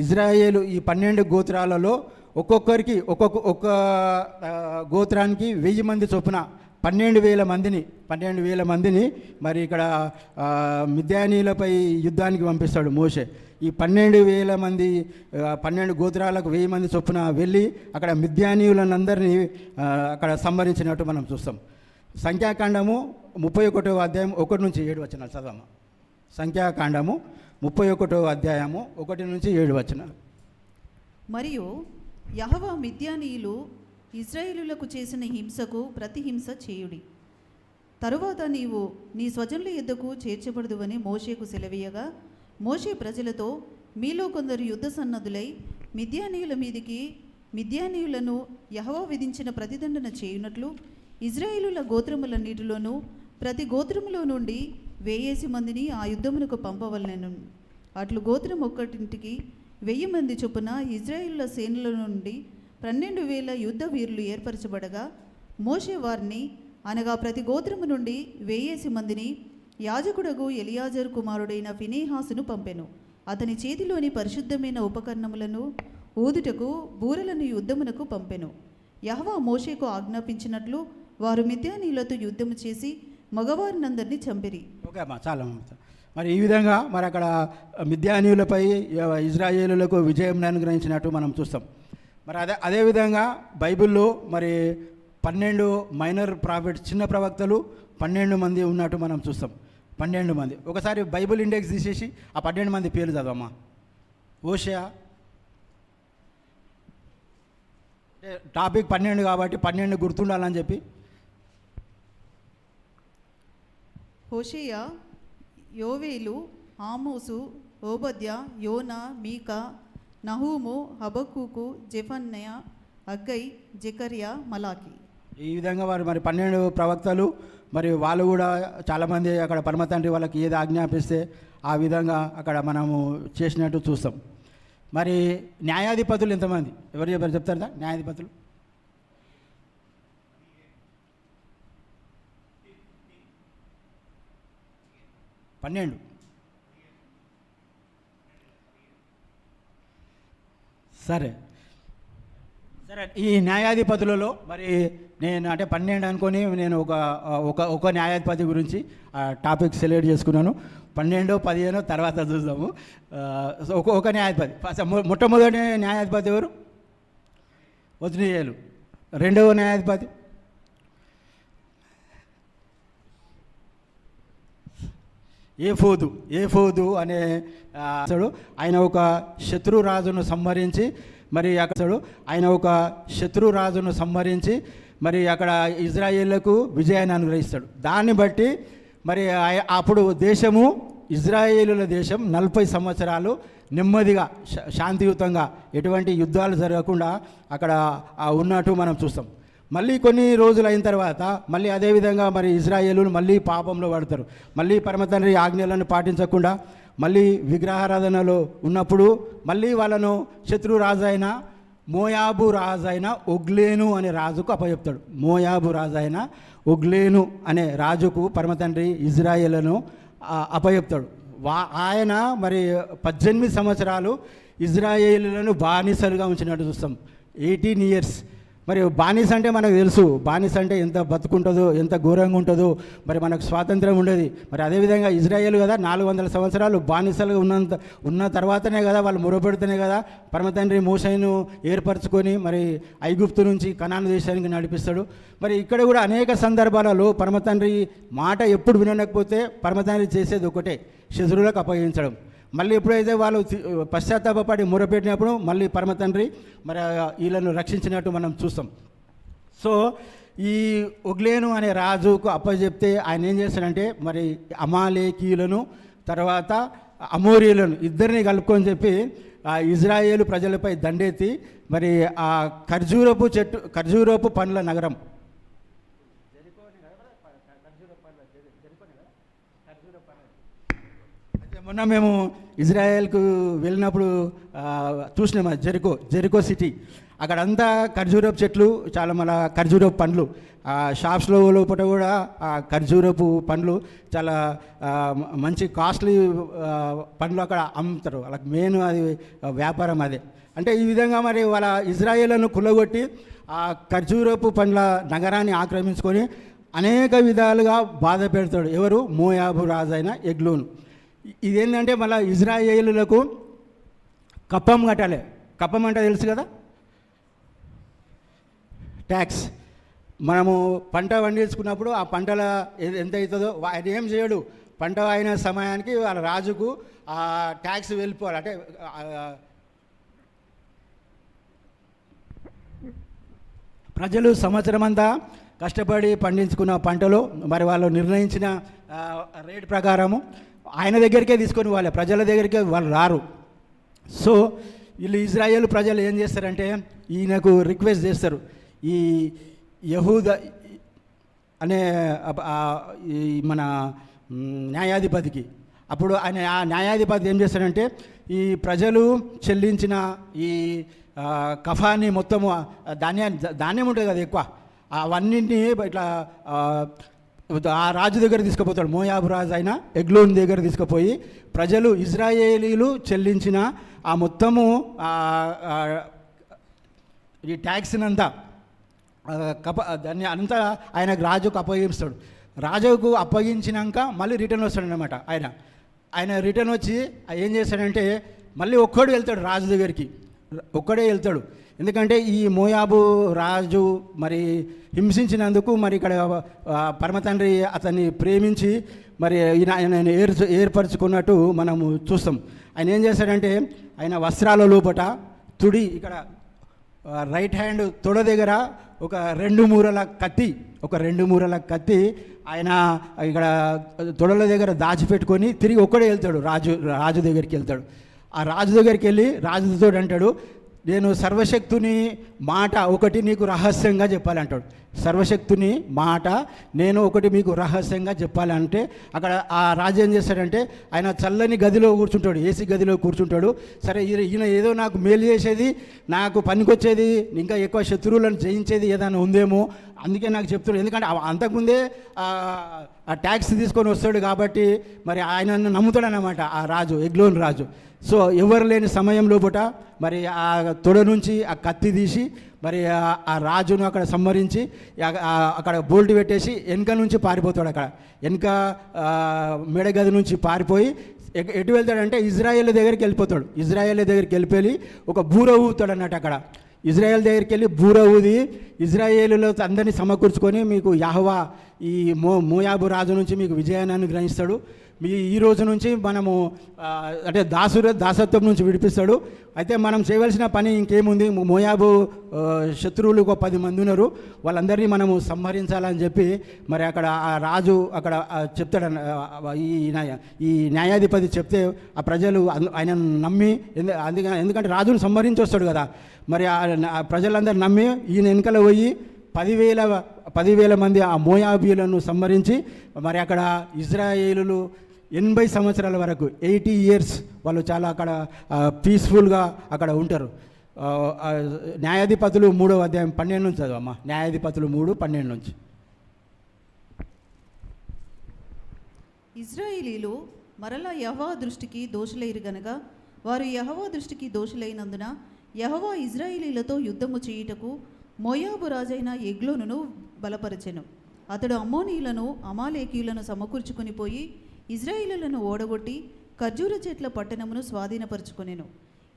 ఇజ్రాయేలు ఈ 12 గోత్రాలలో ఒక్కొక్కరికి ఒక్క గోత్రానికి 1000 మంది చొప్పున 12,000 మందిని మరి ఇక్కడ మిద్యానీయులపై యుద్ధానికి పంపిస్తాడు మోషే. ఈ 12,000 మంది 12 గోత్రాలకు 1000 మంది చొప్పున వెళ్ళి అక్కడ మిద్యానీయులందరినీ అక్కడ సంహరించినట్టు మనం చూస్తాం. సంఖ్యాకాండము 31వ అధ్యాయం 1-7 వచనాలు చదవమ్మా. సంఖ్యాకాండము 31వ అధ్యాయము 1-7 వచనాలు. మరియు యెహోవా మిద్యానీయులు ఇశ్రాయేలులకు చేసిన హింసకు ప్రతిహింస చేయుడి. తరువాత నీవు నీ స్వజనుల యొద్దకు చేర్చబడదువని మోషేకు సెలవీయగా మోషే ప్రజలతో మీలో కొందరు యుద్ధ సన్నద్ధులై మిద్యానీయుల మీదికి మిద్యానీయులను యెహోవా విధించిన ప్రతిదండన చేయునట్లు ఇశ్రాయేలుల గోత్రములన్నిటిలోనూ ప్రతి గోత్రములో నుండి 1000 మందిని ఆ యుద్ధమునకు పంపవలెను. అట్లు గోత్రం ఒక్కటింటికి 1000 మంది చొప్పున ఇశ్రాయేలుల సేనల నుండి 12,000 యుద్ధ వీరులు ఏర్పరచబడగా మోషే వారిని అనగా ప్రతి గోత్రము నుండి 1000 మందిని యాజకుడగు ఎలియాజరు కుమారుడైన ఫినెహాసును పంపెను. అతని చేతిలోని పరిశుద్ధమైన ఉపకరణములను ఊదుటకు బూరలను యుద్ధమునకు పంపెను. యెహోవా మోషేకు ఆజ్ఞాపించినట్లు వారు మిద్యానీయులతో యుద్ధము చేసి మగవారినందరినీ చంపిరి. ఓకే అమ్మా, చాలా మరి ఈ విధంగా మరి అక్కడ మిద్యానీయులపై ఇజ్రాయేలులకు విజయం అనుగ్రహించినట్టు మనం చూస్తాం. మరి అదేవిధంగా బైబిల్లో మరి 12 మైనర్ ప్రాఫిట్స్ చిన్న ప్రవక్తలు 12 మంది ఉన్నట్టు మనం చూస్తాం. 12 మంది. ఒకసారి బైబిల్ ఇండెక్స్ తీసేసి ఆ 12 మంది పేర్లు చదవమ్మా. హోషేయ టాపిక్ 12 కాబట్టి 12 గుర్తుండాలని చెప్పి. హోషేయ, యోవేలు, ఆమోసు, ఓబద్య, యోనా, మీకా, నహూము, హబక్కూకు, జెఫన్య, అగ్గై, జెకర్యా, మలాకి. ఈ విధంగా వారు మరి 12 ప్రవక్తలు మరి వాళ్ళు కూడా చాలామంది అక్కడ పరమతండ్రి వాళ్ళకి ఏది ఆజ్ఞాపిస్తే ఆ విధంగా అక్కడ మనము చేసినట్టు చూస్తాం. మరి న్యాయాధిపతులు ఎంతమంది ఎవరు చెప్తారా? న్యాయాధిపతులు 12. సరే ఈ న్యాయాధిపతులలో మరి నేను అంటే 12 అనుకొని నేను ఒక న్యాయాధిపతి గురించి టాపిక్ సెలెక్ట్ చేసుకున్నాను. 12, 15 తర్వాత చూద్దాము. ఒక న్యాయాధిపతి. మొట్టమొదటి న్యాయాధిపతి ఎవరు? ఒత్నియేలు. రెండవ న్యాయాధిపతి ఏఫోదు అనే ఆయన ఒక శత్రురాజును సంహరించి మరి అక్కడ ఇజ్రాయేళ్లకు విజయాన్ని అనుగ్రహిస్తాడు. దాన్ని బట్టి మరి అప్పుడు దేశము ఇజ్రాయేలుల దేశం 40 సంవత్సరాలు నెమ్మదిగా శాంతియుతంగా ఎటువంటి యుద్ధాలు జరగకుండా అక్కడ ఉన్నట్టు మనం చూస్తాం. మళ్ళీ కొన్ని రోజులు అయిన తర్వాత మళ్ళీ అదేవిధంగా మరి ఇజ్రాయేలులు మళ్ళీ పాపంలో పడతారు. మళ్ళీ పరమతండ్రి ఆజ్ఞలను పాటించకుండా మళ్ళీ విగ్రహారాధనలో ఉన్నప్పుడు మళ్ళీ వాళ్ళను శత్రు రాజు అయిన మోయాబు రాజు అయిన ఒగ్లేను అనే రాజుకు అప్పచెప్తాడు. మోయాబు రాజు అయిన ఒగ్లేను అనే రాజుకు పరమతండ్రి ఇజ్రాయేలును అప్పచెప్తాడు. ఆయన మరి 18 సంవత్సరాలు ఇజ్రాయేలులను బానిసలుగా ఉంచినట్టు చూస్తాం. 18 years మరి బానిస అంటే మనకు తెలుసు, బానిస అంటే ఎంత బతుకుంటుందో, ఎంత ఘోరంగా ఉంటుందో, మరి మనకు స్వాతంత్రం ఉండేది. మరి అదేవిధంగా ఇజ్రాయేల్ కదా 400 సంవత్సరాలు బానిసలుగా ఉన్న తర్వాతనే కదా వాళ్ళు మొరపెడితేనే కదా పరమతండ్రి మోషేను ఏర్పరచుకొని మరి ఐగుప్తు నుంచి కనాను దేశానికి నడిపిస్తాడు. మరి ఇక్కడ కూడా అనేక సందర్భాలలో పరమతండ్రి మాట ఎప్పుడు వినకపోతే పరమతండ్రి చేసేది ఒకటే, శత్రువులకు అప్పగించడం. మళ్ళీ ఎప్పుడైతే వాళ్ళు పశ్చాత్తాపడి మొరపెట్టినప్పుడు మళ్ళీ పరమతండ్రి మరి వీళ్ళను రక్షించినట్టు మనం చూస్తాం. సో ఈ ఒగ్లేను అనే రాజుకు అప్పచెప్తే ఆయన ఏం చేస్తాడంటే మరి అమాలేకీయులను తర్వాత అమోరీయులను ఇద్దరిని కలుపుకొని చెప్పి ఆ ఇజ్రాయేలు ప్రజలపై దండెత్తి మరి ఆ ఖర్జూరపు పండ్ల నగరం మొన్న మేము ఇజ్రాయెల్కు వెళ్ళినప్పుడు చూసినాము జెరికో సిటీ. అక్కడంతా ఖర్జూరపు చెట్లు, చాలా మళ్ళీ ఖర్జూరపు పండ్లు, షాప్స్లో లోపల కూడా ఆ ఖర్జూరపు పండ్లు చాలా మంచి కాస్ట్లీ పండ్లు అక్కడ అమ్ముతారు. వాళ్ళకి మెయిన్ అది వ్యాపారం అదే. అంటే ఈ విధంగా మరి వాళ్ళ ఇజ్రాయేళ్లను కుల్లగొట్టి ఆ ఖర్జూరపు పండ్ల నగరాన్ని ఆక్రమించుకొని అనేక విధాలుగా బాధ పెడతాడు. ఎవరు? మోయాబు రాజు అయిన ఎగ్లోను. ఇదేంటంటే మళ్ళీ ఇజ్రాయేలులకు కప్పం కట్టాలి. కప్పం అంటే తెలుసు కదా, ట్యాక్స్. మనము పంట పండించుకున్నప్పుడు ఆ పంటల ఎంత అవుతుందో ఆయన ఏం చేయడు, పంట అయిన సమయానికి వాళ్ళ రాజుకు ఆ ట్యాక్స్ వెళ్ళిపోవాలి. అంటే ప్రజలు సంవత్సరం అంతా కష్టపడి పండించుకున్న పంటలో మరి వాళ్ళు నిర్ణయించిన రేట్ ప్రకారము ఆయన దగ్గరికే తీసుకొని వాళ్ళే, ప్రజల దగ్గరికే వాళ్ళు రారు. సో వీళ్ళు ఇజ్రాయేల్ ప్రజలు ఏం చేస్తారంటే ఈయనకు రిక్వెస్ట్ చేస్తారు, ఈ యహూద అనే మన న్యాయాధిపతికి. అప్పుడు ఆయన ఆ న్యాయాధిపతి ఏం చేస్తాడంటే ఈ ప్రజలు చెల్లించిన ఈ కఫాన్ని మొత్తము ధాన్యం ఉంటుంది కదా ఎక్కువ, అవన్నింటినీ ఇట్లా ఆ రాజు దగ్గర తీసుకుపోతాడు. మోయాబు రాజు అయిన ఎగ్లోన్ దగ్గర తీసుకుపోయి ప్రజలు ఇజ్రాయేలీలు చెల్లించిన ఆ మొత్తము ఈ ట్యాక్స్నంతా దాన్ని అంతా ఆయనకు రాజుకు అప్పగిస్తాడు. రాజుకు అప్పగించినాక మళ్ళీ రిటర్న్ వస్తాడనమాట. ఆయన రిటర్న్ వచ్చి ఏం చేస్తాడంటే మళ్ళీ ఒక్కడు వెళ్తాడు రాజు దగ్గరికి, ఒక్కడే వెళ్తాడు. ఎందుకంటే ఈ మోయాబు రాజు మరి హింసించినందుకు మరి ఇక్కడ పరమతండ్రి అతన్ని ప్రేమించి మరి ఆయన ఏర్పరచుకున్నట్టు మనము చూస్తాం. ఆయన ఏం చేశాడంటే ఆయన వస్త్రాల లోపట తుడి ఇక్కడ రైట్ హ్యాండ్ తొడ దగ్గర ఒక 2 మూరల కత్తి ఆయన ఇక్కడ తొడల దగ్గర దాచిపెట్టుకొని తిరిగి ఒక్కడే వెళ్తాడు, రాజు దగ్గరికి వెళ్తాడు. ఆ రాజు దగ్గరికి వెళ్ళి రాజుతో అంటాడు, నేను సర్వశక్తుని మాట ఒకటి నీకు రహస్యంగా చెప్పాలంటాడు. సర్వశక్తుని మాట నేను ఒకటి మీకు రహస్యంగా చెప్పాలంటే అక్కడ ఆ రాజు ఏం చేస్తాడంటే ఆయన చల్లని గదిలో కూర్చుంటాడు, ఏసీ గదిలో కూర్చుంటాడు. సరే ఈయన ఏదో నాకు మేలు చేసేది, నాకు పనికొచ్చేది, ఇంకా ఎక్కువ శత్రువులను జయించేది ఏదైనా ఉందేమో, అందుకే నాకు చెప్తున్నాడు. ఎందుకంటే అంతకుముందే ఆ ట్యాక్స్ తీసుకొని వస్తాడు కాబట్టి మరి ఆయనను నమ్ముతాడనమాట ఆ రాజు, ఎగ్లోన్ రాజు. సో ఎవరు లేని సమయం లోపట మరి ఆ తొడ నుంచి ఆ కత్తి తీసి మరి ఆ రాజును అక్కడ సంహరించి అక్కడ బోల్ట్ పెట్టేసి వెనక నుంచి పారిపోతాడు. అక్కడ వెనక మెడగది నుంచి పారిపోయి ఎటు వెళ్తాడంటే ఇజ్రాయేల్ దగ్గరికి వెళ్ళిపోతాడు. ఇజ్రాయేల్ దగ్గరికి వెళ్ళిపోయి ఒక బూర ఊగుతాడు అన్నట్టు. అక్కడ ఇజ్రాయేల్ దగ్గరికి వెళ్ళి బూర ఊది ఇజ్రాయేలులో అందరినీ సమకూర్చుకొని మీకు యెహోవా ఈ మోయాబు రాజు నుంచి మీకు విజయాన్ని అనుగ్రహిస్తాడు, ఈ రోజు నుంచి మనము అంటే దాసత్వం నుంచి విడిపిస్తాడు. అయితే మనం చేయవలసిన పని ఇంకేముంది, మోయాబు శత్రువులు ఒక 10 మంది ఉన్నారు, వాళ్ళందరినీ మనము సంహరించాలని చెప్పి మరి అక్కడ ఆ రాజు అక్కడ చెప్తాడు. ఈ న్యాయాధిపతి చెప్తే ఆ ప్రజలు ఆయన నమ్మి, ఎందుకంటే రాజును సంహరించి వస్తాడు కదా, మరి ఆ ప్రజలందరూ నమ్మి ఈయన వెనకాల పోయి 10,000 మంది ఆ మోయాబీలను సంహరించి మరి అక్కడ ఇజ్రాయేలులు 80 సంవత్సరాల వరకు 80 years వాళ్ళు చాలా అక్కడ పీస్ఫుల్గా అక్కడ ఉంటారు. న్యాయాధిపతులు 3వ అధ్యాయం 12 నుంచి చదవమ్మా. న్యాయాధిపతులు 3:12 నుంచి. ఇజ్రాయేలీలు మరలా యెహోవా దృష్టికి దోషులైరు గనక వారు యెహోవా దృష్టికి దోషులైనందున యెహోవా ఇజ్రాయేలీలతో యుద్ధము చేయుటకు మోయాబు రాజైన ఎగ్లోనును బలపరచెను. అతడు అమ్మోనీయులను అమాలేకీయులను సమకూర్చుకొని పోయి ఇజ్రాయేలీయులను ఓడగొట్టి ఖర్జూర చెట్ల పట్టణమును స్వాధీనపరుచుకొనెను.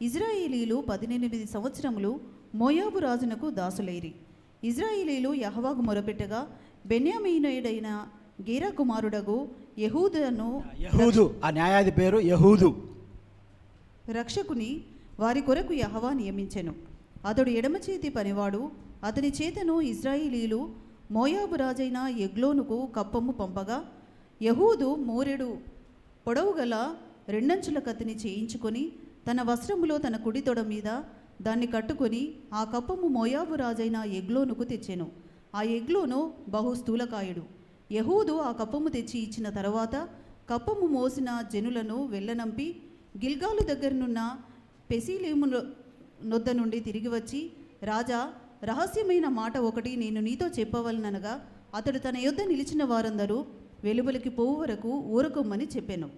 ఇజ్రాయేలీయులు 18 సంవత్సరములు మోయాబు రాజునకు దాసులైరి. ఇజ్రాయేలీయులు యెహోవాకు మొరపెట్టగా బెన్యామీనీయుడైన గేరా కుమారుడగు యహూదు, ఆ న్యాయాధి పేరు యహూదు, రక్షకుని వారి కొరకు యెహోవా నియమించెను. అతడు ఎడమ చేతి పనివాడు. అతని చేతను ఇజ్రాయేలీయులు మోయాబు రాజైన ఎగ్లోనుకు కప్పము పంపగా యహూదు మోరెడు పొడవు గల రెండంచుల కత్తిని చేయించుకొని తన వస్త్రములో తన కుడి తొడ మీద దాన్ని కట్టుకొని ఆ కప్పము మోయాబు రాజైన ఎగ్లోనుకు తెచ్చెను. ఆ ఎగ్లోను బహు స్థూలకాయుడు. యహూదు ఆ కప్పము తెచ్చి ఇచ్చిన తర్వాత కప్పము మోసిన జనులను వెళ్ళనంపి గిల్గాలు దగ్గరనున్న పెసీలేము నొద్ద నుండి తిరిగి వచ్చి, రాజా, రహస్యమైన మాట ఒకటి నేను నీతో చెప్పవలననగా అతడు తన యొద్ద నిలిచిన వారందరూ వెలుబలికి పోవు వరకు ఊరకొమ్మని చెప్పెను.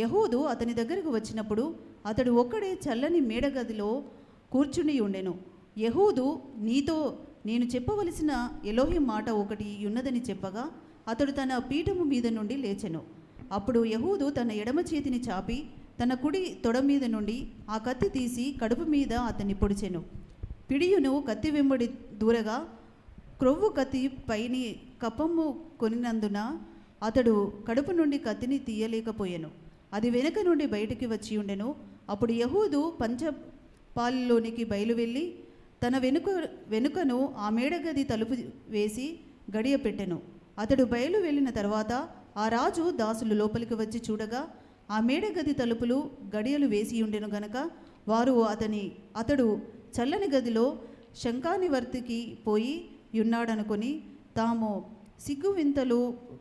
యహూదు అతని దగ్గరకు వచ్చినప్పుడు అతడు ఒక్కడే చల్లని మేడగదిలో కూర్చుని ఉండెను. యహూదు, నీతో నేను చెప్పవలసిన ఎలోహిం మాట ఒకటి ఉన్నదని చెప్పగా అతడు తన పీఠము మీద నుండి లేచెను. అప్పుడు యహూదు తన ఎడమ చేతిని చాపి తన కుడి తొడ మీద నుండి ఆ కత్తి తీసి కడుపు మీద అతన్ని పొడిచెను. పిడియును కత్తి వెంబడి దూరగా క్రొవ్వు కత్తి పైని కప్పము కొనినందున అతడు కడుపు నుండి కత్తిని తీయలేకపోయెను. అది వెనుక నుండి బయటికి వచ్చి ఉండెను. అప్పుడు యహూదు పంచపాలిలోనికి బయలువెళ్ళి తన వెనుకను ఆ మేడగది తలుపు వేసి గడియ పెట్టెను. అతడు బయలు వెళ్ళిన తర్వాత ఆ రాజు దాసులు లోపలికి వచ్చి చూడగా ఆ మేడగది తలుపులు గడియలు వేసి ఉండెను గనక వారు అతడు చల్లని గదిలో శంఖానివర్తికి పోయి ఉన్నాడనుకొని తాము సిగ్గు వింతలు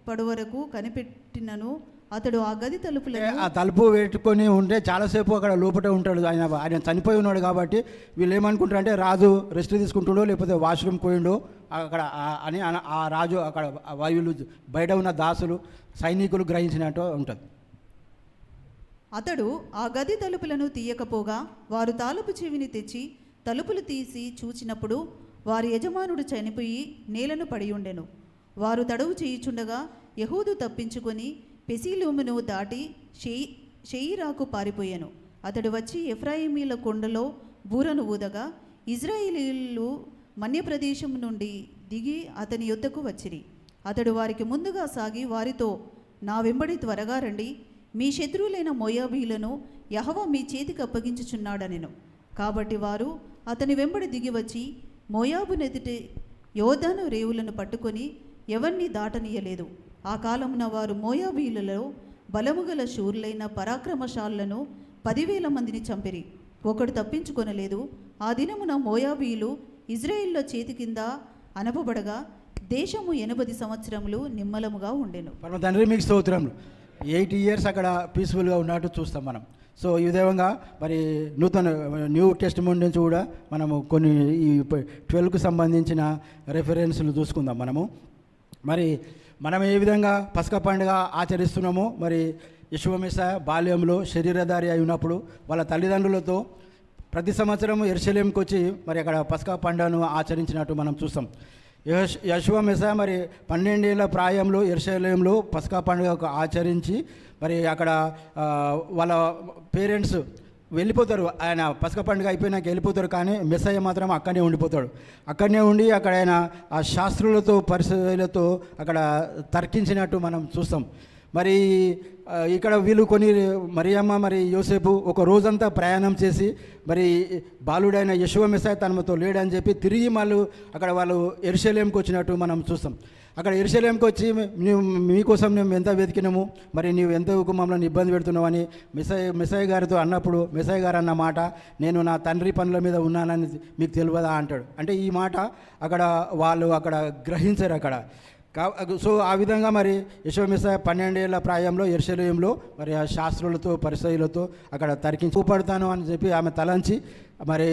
పడువరకు కనిపెట్టినను అతడు ఆ గది ఆ తలుపు పెట్టుకొని ఉంటే చాలాసేపు అక్కడ లోపల ఉంటాడు. ఆయన చనిపోయి ఉన్నాడు కాబట్టి వీళ్ళు ఏమనుకుంటారు అంటే రాజు రెస్ట్ తీసుకుంటుండో లేకపోతే వాష్రూమ్ పోయిండో అక్కడ అని ఆ రాజు అక్కడ వీళ్ళు బయట ఉన్న దాసులు సైనికులు గ్రహించినట్టు ఉంటుంది. అతడు ఆ గది తలుపులను తీయకపోగా వారు తాళపు చెవిని తెచ్చి తలుపులు తీసి చూచినప్పుడు వారి యజమానుడు చనిపోయి నేలను పడి ఉండెను. వారు తడవు చేయుచుండగా యహూదు తప్పించుకొని పెసీలూమును దాటి షెయిరాకు పారిపోయాను. అతడు వచ్చి ఎఫ్రాయిమీల కొండలో బూరను ఊదగా ఇజ్రాయేలీయులు మన్యప్రదేశం నుండి దిగి అతని యొద్దకు వచ్చిరి. అతడు వారికి ముందుగా సాగి వారితో, నా వెంబడి త్వరగా రండి, మీ శత్రువులైన మోయాబీలను యెహోవా మీ చేతికి అప్పగించుచున్నాడనెను. కాబట్టి వారు అతని వెంబడి దిగి వచ్చి మోయాబు నెదుటి యోర్దాను రేవులను పట్టుకొని ఎవరిని దాటనీయలేదు. ఆ కాలమున వారు మోయాబీలలో బలముగల శూరులైన పరాక్రమశాలులను 10,000 మందిని చంపిరి. ఒకడు తప్పించుకొనలేదు. ఆ దినమున మోయాబీయులు ఇజ్రాయేళ్ల చేతి కింద అనపబడగా దేశము 80 సంవత్సరములు నిమ్మలముగా ఉండెను. పరమ తండ్రి మీకు స్తోత్రములు. 8 years అక్కడ పీస్ఫుల్గా ఉన్నట్టు చూస్తాం మనం. సో ఈ విధంగా మరి న్యూ టెస్టిమోనీ నుంచి కూడా మనము కొన్ని ఈ 12కు సంబంధించిన రెఫరెన్స్లు చూసుకుందాం మనము. మరి మనం ఏ విధంగా పస్కా పండుగ ఆచరిస్తున్నామో, మరి యెషూవ మెస్సీయ బాల్యంలో శరీరధారి అయి ఉన్నప్పుడు వాళ్ళ తల్లిదండ్రులతో ప్రతి సంవత్సరం యెరూషలేముకి వచ్చి మరి అక్కడ పస్కా పండుగను ఆచరించినట్టు మనం చూస్తాం. యెషూవ మెస్సీయ మరి 12 ఏళ్ల ప్రాయంలో యెరూషలేములో పస్కా పండుగ ఆచరించి మరి అక్కడ వాళ్ళ పేరెంట్స్ వెళ్ళిపోతారు. ఆయన పస్కా పండుగ అయిపోయినాక వెళ్ళిపోతారు. కానీ మెస్సయ్య మాత్రం అక్కడనే ఉండిపోతాడు. అక్కడనే ఉండి అక్కడ ఆయన ఆ శాస్త్రులతో పరిశీలతో అక్కడ తర్కించినట్టు మనం చూస్తాం. మరి ఇక్కడ వీళ్ళు మరియమ్మ మరి యోసేపు ఒక రోజంతా ప్రయాణం చేసి మరి బాలుడైన యెషూవ మెస్సయ్య తనతో లేడని చెప్పి తిరిగి అక్కడ వాళ్ళు యెరూషలేముకి వచ్చినట్టు మనం చూస్తాం. అక్కడ యెరూషలేముకి వచ్చి మీకోసం మేము ఎంత వెతికినాము, మరి నీవు ఎంత మమ్మల్ని ఇబ్బంది పెడుతున్నావు అని మెస్సయ్య గారితో అన్నప్పుడు మెస్సయ్య గారు అన్న మాట, నేను నా తండ్రి పనుల మీద ఉన్నానని మీకు తెలియదా అంటాడు. అంటే ఈ మాట అక్కడ వాళ్ళు అక్కడ గ్రహించారు అక్కడ. సో ఆ విధంగా మరి యెషూవ మెస్సయ్య 12 ఏళ్ల ప్రాయంలో యెరూషలేములో మరి ఆ శాస్త్రులతో పరిసయ్యులతో అక్కడ చూపడతాను అని చెప్పి ఆమె తలంచి మరి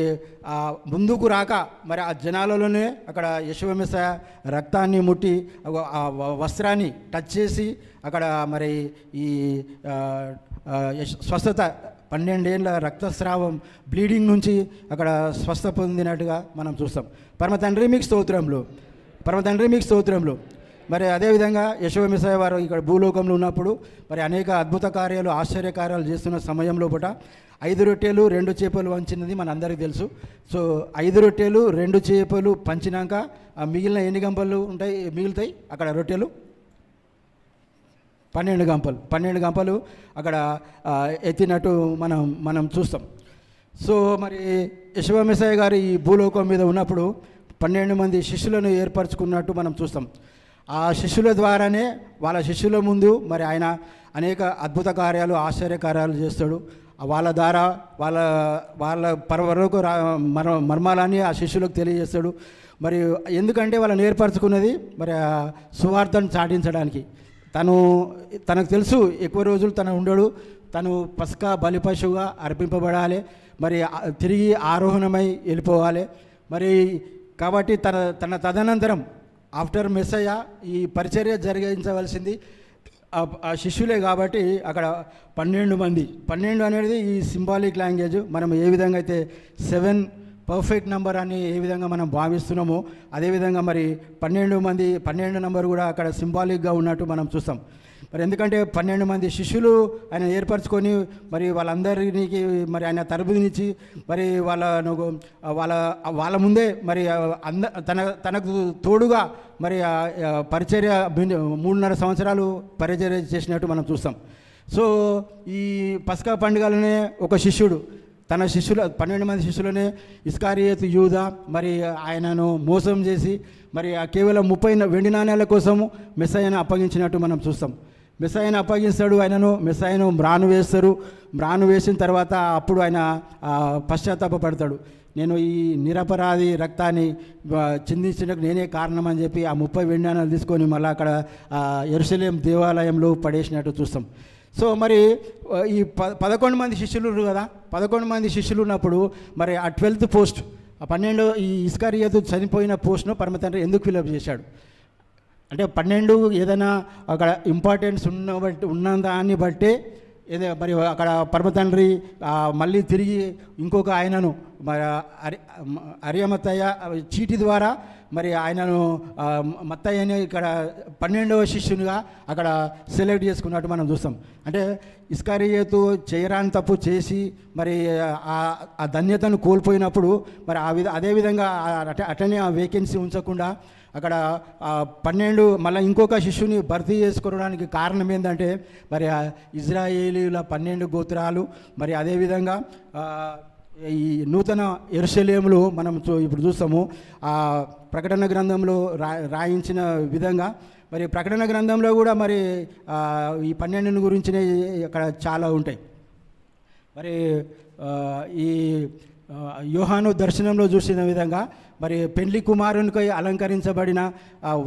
ముందుకు రాక మరి ఆ జనాలలోనే అక్కడ యెషూవ మెస్సయ్య రక్తాన్ని ముట్టి ఆ వస్త్రాన్ని టచ్ చేసి అక్కడ మరి ఈ స్వస్థత 12 ఏళ్ళ రక్తస్రావం బ్లీడింగ్ నుంచి అక్కడ స్వస్థ పొందినట్టుగా మనం చూస్తాం. పరమ తండ్రి మీకు స్తోత్రములు. మరి అదేవిధంగా యెషూవ మెస్సీయ వారు ఇక్కడ భూలోకంలో ఉన్నప్పుడు మరి అనేక అద్భుత కార్యాలు, ఆశ్చర్య కార్యాలు చేస్తున్న సమయంలో పూట 5 రొట్టెలు 2 చేపలు పంచినది మన అందరికీ తెలుసు. సో 5 రొట్టెలు 2 చేపలు పంచినాక ఆ మిగిలిన ఎన్ని గంపలు మిగులుతాయి అక్కడ రొట్టెలు? 12 గంపలు అక్కడ ఎత్తినట్టు మనం చూస్తాం. సో మరి యెషూవ మెస్సీయ గారు ఈ భూలోకం మీద ఉన్నప్పుడు 12 మంది శిష్యులను ఏర్పరచుకున్నట్టు మనం చూస్తాం. ఆ శిష్యుల ద్వారానే వాళ్ళ శిష్యుల ముందు మరి ఆయన అనేక అద్భుత కార్యాలు, ఆశ్చర్య కార్యాలు చేస్తాడు. వాళ్ళ ద్వారా వాళ్ళ పరవరకు మర్మాలన్నీ ఆ శిష్యులకు తెలియజేస్తాడు. మరి ఎందుకంటే వాళ్ళని ఏర్పరచుకున్నది మరి ఆ సువార్తను చాటించడానికి. తనకు తెలుసు ఎక్కువ రోజులు తను ఉండడు, తను పస్కా బలిపశువుగా అర్పింపబడాలి, మరి తిరిగి ఆరోహణమై వెళ్ళిపోవాలి. మరి కాబట్టి తన తదనంతరం ఆఫ్టర్ మెస్సయ్య ఈ పరిచర్య జరిగించవలసింది ఆ శిష్యులే. కాబట్టి అక్కడ 12 అనేది ఈ సింబాలిక్ లాంగ్వేజ్. మనం ఏ విధంగా అయితే 7 పర్ఫెక్ట్ నెంబర్ అని ఏ విధంగా మనం భావిస్తున్నామో అదేవిధంగా మరి 12 నెంబర్ కూడా అక్కడ సింబాలిక్గా ఉన్నట్టు మనం చూస్తాం. మరి ఎందుకంటే 12 మంది శిష్యులు ఆయన ఏర్పరచుకొని మరి వాళ్ళందరికీ మరి ఆయన తరబునిచ్చి మరి వాళ్ళ ముందే మరి తనకు తోడుగా మరి పరిచర్య 3.5 సంవత్సరాలు పరిచర్య చేసినట్టు మనం చూస్తాం. సో ఈ పస్కా పండుగలనే ఒక శిష్యుడు తన 12 మంది శిష్యులనే ఇస్కారియోతు యూదా మరి ఆయనను మోసం చేసి మరి కేవలం 30 వెండి నాణేల కోసము మెస్సయ్యను అప్పగించినట్టు మనం చూస్తాం. మెస్సయ్యను అప్పగిస్తాడు, మెస్సయ్యను మ్రాను వేసిన తర్వాత అప్పుడు ఆయన పశ్చాత్తాపడతాడు. నేను ఈ నిరపరాధి రక్తాన్ని చిందించడానికి నేనే కారణం అని చెప్పి ఆ 30 వెండి నాణేలు తీసుకొని మళ్ళీ అక్కడ యెరూషలేం దేవాలయంలో పడేసినట్టు చూస్తాం. సో మరి ఈ 11 మంది శిష్యులు కదా, 11 మంది శిష్యులు ఉన్నప్పుడు మరి ఆ 12th పోస్ట్, ఆ 12 ఈ ఇస్కారియోతు చనిపోయిన పోస్ట్ను పరమ తండ్రి ఎందుకు ఫిలప్ చేశాడు అంటే 12 ఏదైనా అక్కడ ఇంపార్టెన్స్ ఉన్నదాన్ని బట్టే మరి అక్కడ పరమ తండ్రి మళ్ళీ తిరిగి ఇంకొక ఆయనను మరి అరియమత్తయ్య చీటి ద్వారా మరి ఆయనను మత్తయ్యని ఇక్కడ 12వ శిష్యునిగా అక్కడ సెలెక్ట్ చేసుకున్నట్టు మనం చూస్తాం. అంటే ఇస్కారియోతు చేయరాని తప్పు చేసి మరి ఆ ధన్యతను కోల్పోయినప్పుడు మరి అదేవిధంగా అటనే ఆ వేకెన్సీ ఉంచకుండా అక్కడ 12 మళ్ళీ ఇంకొక శిష్యుని భర్తీ చేసుకోవడానికి కారణం ఏంటంటే మరి ఇజ్రాయేలీల 12 గోత్రాలు మరి అదేవిధంగా ఈ నూతన యెరూషలేములో మనం ఇప్పుడు చూస్తాము. ఆ ప్రకటన గ్రంథంలో రాయించిన విధంగా మరి ప్రకటన గ్రంథంలో కూడా మరి ఈ 12 గురించిన అక్కడ చాలా ఉంటాయి. మరి ఈ యోహాను దర్శనంలో చూసిన విధంగా మరి పెండ్లి కుమారునికై అలంకరించబడిన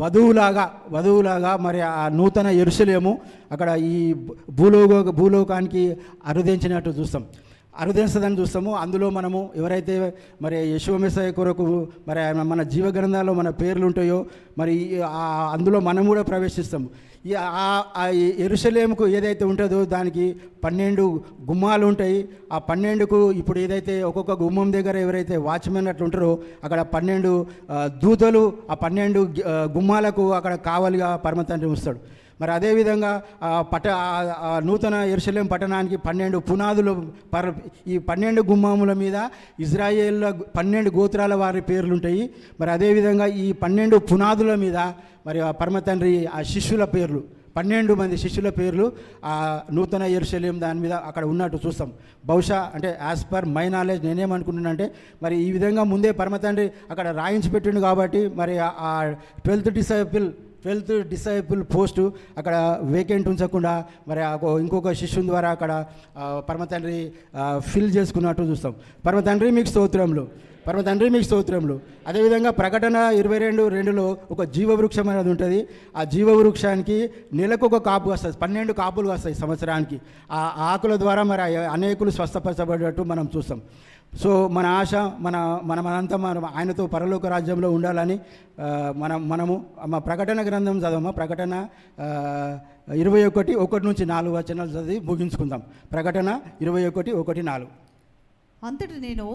వధువులాగా మరి ఆ నూతన యెరూషలేము అక్కడ ఈ భూలోకానికి అరుదించినట్టు చూస్తాము. అందులో మనము ఎవరైతే మరి యెషూవ మెస్సయ్య కొరకు మరి మన జీవ గ్రంథాల్లో మన పేర్లు ఉంటాయో మరి అందులో మనం కూడా ప్రవేశిస్తాము. ఆ యెరూషలేముకు ఏదైతే ఉంటుందో దానికి 12 గుమ్మాలు ఉంటాయి. ఆ 12కు ఇప్పుడు ఏదైతే ఒక్కొక్క గుమ్మం దగ్గర ఎవరైతే వాచ్మెన్ అట్లా ఉంటారో అక్కడ 12 దూతలు ఆ 12 గుమ్మాలకు అక్కడ కావలిగా పరమ తండ్రి ఉంచుతాడు. మరి అదేవిధంగా నూతన యెరూషలేం పట్టణానికి 12 పునాదులు ఈ 12 గుమ్మాముల మీద ఇజ్రాయేళ్ల 12 గోత్రాల వారి పేర్లు ఉంటాయి. మరి అదేవిధంగా ఈ 12 పునాదుల మీద మరి ఆ పరమ తండ్రి ఆ శిష్యుల పేర్లు 12 మంది శిష్యుల పేర్లు ఆ నూతన యెరూషలేం దాని మీద అక్కడ ఉన్నట్టు చూస్తాం. బహుశా అంటే యాజ్ పర్ మై నాలెడ్జ్ నేనేమనుకుంటున్నానంటే మరి ఈ విధంగా ముందే పరమ తండ్రి అక్కడ రాయించి పెట్టిండు కాబట్టి మరి ఆ 12th డిసైపుల్ పోస్టు అక్కడ వేకెంట్ ఉంచకుండా మరి ఇంకొక శిష్యుని ద్వారా అక్కడ పరమ తండ్రి ఫిల్ చేసుకున్నట్టు చూస్తాం. పరమ తండ్రి మీకు స్తోత్రములు. పరమ తండ్రి మీకు స్తోత్రములు. అదేవిధంగా ప్రకటన 22:2లో ఒక జీవవృక్షం అనేది ఉంటుంది. ఆ జీవవృక్షానికి నెలకు ఒక కాపు వస్తుంది, 12 కాపులు వస్తాయి సంవత్సరానికి. ఆ ఆకుల ద్వారా మరి అనేకులు స్వస్థపరచబడేటట్టు మనం చూస్తాం. సో మన ఆశ మనంతా మనం ఆయనతో పరలోక రాజ్యంలో ఉండాలని మనము మా ప్రకటన గ్రంథం చదవమా. ప్రకటన 21:1-4 వచనాలు చదివి ముగించుకుందాం. ప్రకటన 21:1-4. అంతటి నేను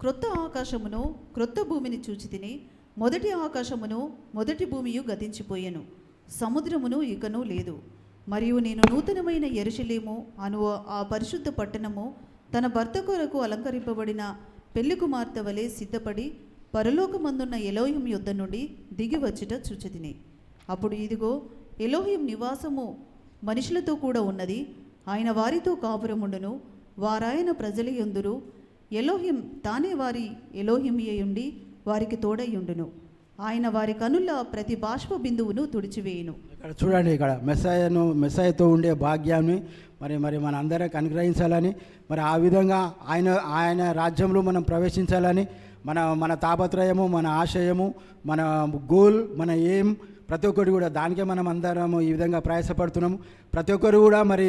క్రొత్త ఆకాశమును క్రొత్త భూమిని చూచి తిని, మొదటి ఆకాశమును మొదటి భూమియు గతించిపోయెను, సముద్రమును ఇకను లేదు. మరియు నేను నూతనమైన యెరూషలేము అను ఆ పరిశుద్ధ పట్టణము తన భర్త కొరకు అలంకరింపబడిన పెళ్లి కుమార్తె వలె సిద్ధపడి పరలోకమందున్న ఎలోహిం యొద్ద నుండి దిగి వచ్చుట చూచితిని. అప్పుడు ఇదిగో, ఎలోహిం నివాసము మనుషులతో కూడా ఉన్నది. ఆయన వారితో కాపురముండును, వారాయన ప్రజలయందురు. ఎలోహిం తానే వారి ఎలోహిమియుండి వారికి తోడయ్యుండును. ఆయన వారి కనుల ప్రతి బాష్ప బిందువును తుడిచివేయును. ఇక్కడ చూడండి, ఇక్కడ మెస్సాయతో ఉండే భాగ్యాన్ని మరి మన అందరికి అనుగ్రహించాలని, మరి ఆ విధంగా ఆయన రాజ్యంలో మనం ప్రవేశించాలని మన తాపత్రయము, మన ఆశయము, మన గోల్, మన ఏం ప్రతి ఒక్కరు కూడా దానికే మనం అందరము ఈ విధంగా ప్రయాసపడుతున్నాము. ప్రతి ఒక్కరు కూడా మరి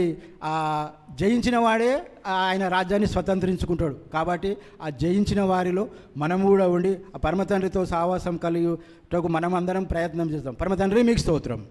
జయించిన వాడే ఆయన రాజ్యాన్ని స్వతంత్రించుకుంటాడు. కాబట్టి ఆ జయించిన వారిలో మనము కూడా ఉండి ఆ పరమ తండ్రితో సహవాసం కలిగి మనం అందరం ప్రయత్నం చేస్తాం. పరమ తండ్రి మీకు స్తోత్రం.